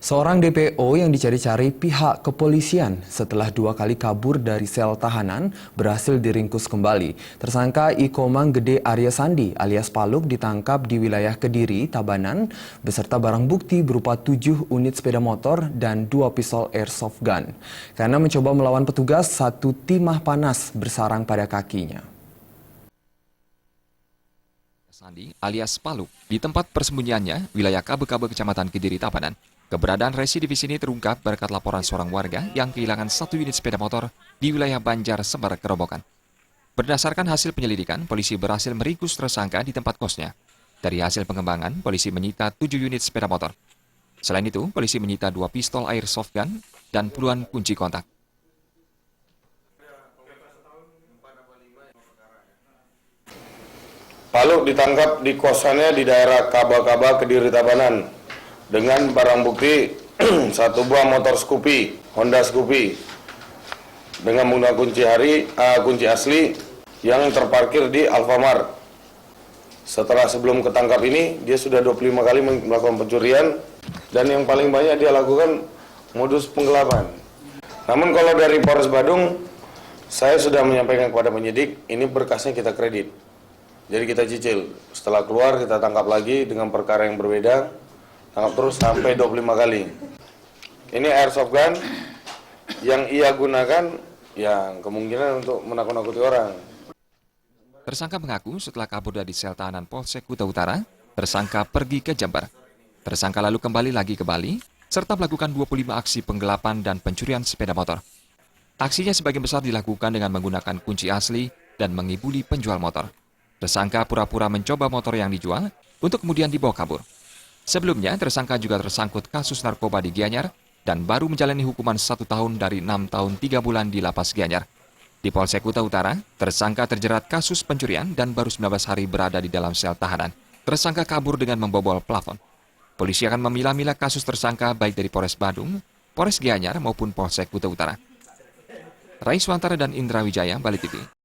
Seorang DPO yang dicari-cari pihak kepolisian setelah 2 kali kabur dari sel tahanan berhasil diringkus kembali. Tersangka Ikomang Gede Arya Sandi alias Paluk ditangkap di wilayah Kediri, Tabanan beserta barang bukti berupa 7 unit sepeda motor dan 2 pistol airsoft gun. Karena mencoba melawan petugas, 1 timah panas bersarang pada kakinya. Sandi alias Paluk di tempat persembunyiannya wilayah Kabe-Kabe Kecamatan Kediri, Tabanan. Keberadaan residivis ini terungkap berkat laporan seorang warga yang kehilangan 1 unit sepeda motor di wilayah Banjar, Sembar, Kerobokan. Berdasarkan hasil penyelidikan, polisi berhasil meringkus tersangka di tempat kosnya. Dari hasil pengembangan, polisi menyita 7 unit sepeda motor. Selain itu, polisi menyita 2 pistol airsoft gun dan puluhan kunci kontak. Paluk ditangkap di kosannya di daerah Kaba-Kaba, Kediri, Tabanan dengan barang bukti 1 buah motor Scoopy, Honda Scoopy dengan menggunakan kunci asli yang terparkir di Alfamart. Setelah sebelum ketangkap ini, dia sudah 25 kali melakukan pencurian dan yang paling banyak dia lakukan modus penggelapan. Namun kalau dari Polres Badung, saya sudah menyampaikan kepada penyidik, ini berkasnya kita kredit. Jadi kita cicil, setelah keluar kita tangkap lagi dengan perkara yang berbeda, tangkap terus sampai 25 kali. Ini airsoft gun yang ia gunakan yang kemungkinan untuk menakut-nakuti orang. Tersangka mengaku setelah kabur dari sel tahanan Polsek Kuta Utara, tersangka pergi ke Jember. Tersangka lalu kembali lagi ke Bali, serta melakukan 25 aksi penggelapan dan pencurian sepeda motor. Aksinya sebagian besar dilakukan dengan menggunakan kunci asli dan mengibuli penjual motor. Tersangka pura-pura mencoba motor yang dijual untuk kemudian dibawa kabur. Sebelumnya, tersangka juga tersangkut kasus narkoba di Gianyar dan baru menjalani hukuman 1 tahun dari 6 tahun 3 bulan di Lapas Gianyar. Di Polsek Kuta Utara, tersangka terjerat kasus pencurian dan baru 19 hari berada di dalam sel tahanan. Tersangka kabur dengan membobol plafon. Polisi akan memilah-milah kasus tersangka baik dari Polres Badung, Polres Gianyar maupun Polsek Kuta Utara. Raiswantara dan Indra Wijaya, Bali TV.